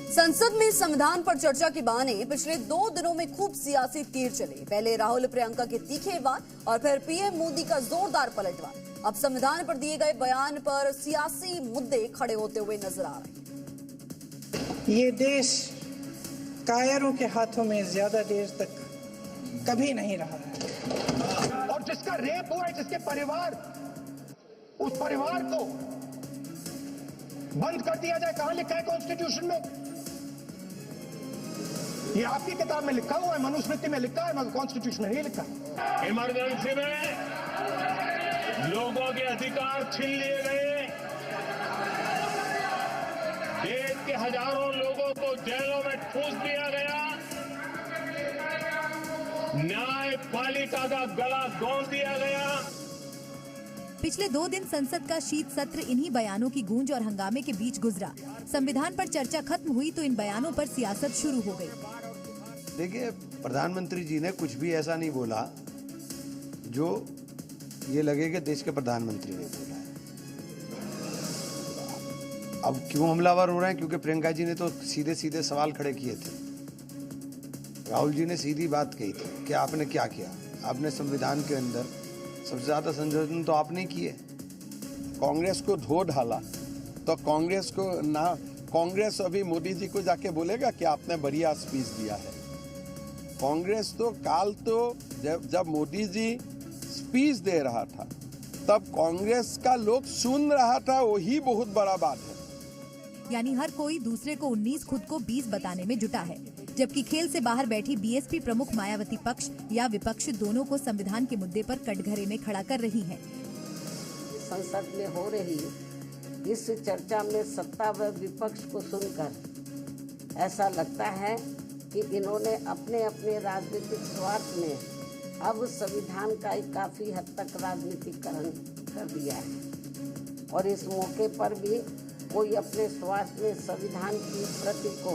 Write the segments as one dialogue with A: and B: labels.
A: संसद में संविधान पर चर्चा के बहाने पिछले 2 दिनों में खूब सियासी तीर चले। पहले राहुल प्रियंका के तीखे वार और फिर पीएम मोदी का जोरदार पलटवार। अब संविधान पर दिए गए बयान पर सियासी मुद्दे खड़े होते हुए नजर आ रहे हैं।
B: ये देश कायरों के हाथों में ज्यादा देर तक कभी नहीं रहा है।
C: और जिसका रेप हुआ है, जिसके परिवार, उस परिवार को बंद कर दिया जाए, कहां लिखा है कॉन्स्टिट्यूशन में? ये आपकी किताब में लिखा हुआ है, मनुस्मृति में लिखा है, मगर कॉन्स्टिट्यूशन में नहीं लिखा है।
D: इमरजेंसी में लोगों के अधिकार छीन लिए गए, देश के हजारों लोगों को जेलों में ठूस दिया गया, न्यायपालिका का गला दौड़ दिया गया।
E: पिछले 2 दिन संसद का शीत सत्र इन्हीं बयानों की गूंज और हंगामे के बीच गुजरा। संविधान पर चर्चा खत्म हुई तो इन बयानों पर सियासत शुरू हो गई।
F: देखिए, प्रधानमंत्री जी ने कुछ भी ऐसा नहीं बोला जो ये लगे कि देश के प्रधानमंत्री ने बोला है। अब क्यों हमलावर हो रहे हैं? क्योंकि प्रियंका जी ने तो सीधे सीधे सवाल खड़े किए थे। राहुल जी ने सीधी बात कही थी कि आपने क्या किया, आपने संविधान के अंदर सबसे ज्यादा संशोधन तो आपने किए।
G: कांग्रेस को धो डाला तो कांग्रेस को ना, कांग्रेस अभी मोदी जी को जाके बोलेगा कि आपने बढ़िया स्पीच दिया है। कांग्रेस तो काल तो जब मोदी जी स्पीच दे रहा था तब कांग्रेस का लोग सुन रहा था, वही बहुत बड़ा बात है।
E: यानी हर कोई दूसरे को 19 खुद को 20 बताने में जुटा है, जबकि खेल से बाहर बैठी बीएसपी प्रमुख मायावती पक्ष या विपक्ष दोनों को संविधान के मुद्दे पर कटघरे में खड़ा कर रही हैं।
H: संसद में हो रही इस चर्चा में सत्ता व विपक्ष को सुनकर ऐसा लगता है कि इन्होंने अपने अपने राजनीतिक स्वार्थ में अब संविधान का काफी हद तक राजनीतिकरण कर दिया है और इस मौके पर भी कोई अपने स्वार्थ में संविधान की प्रति को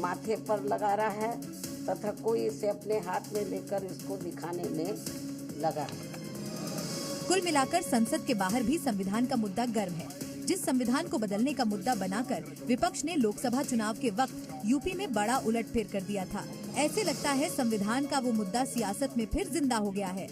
H: माथे पर लगा रहा है तथा कोई इसे अपने हाथ में लेकर इसको दिखाने में लगा है।
E: कुल मिलाकर संसद के बाहर भी संविधान का मुद्दा गर्म है। जिस संविधान को बदलने का मुद्दा बनाकर विपक्ष ने लोकसभा चुनाव के वक्त यूपी में बड़ा उलटफेर कर दिया था, ऐसे लगता है संविधान का वो मुद्दा सियासत में फिर जिंदा हो गया है।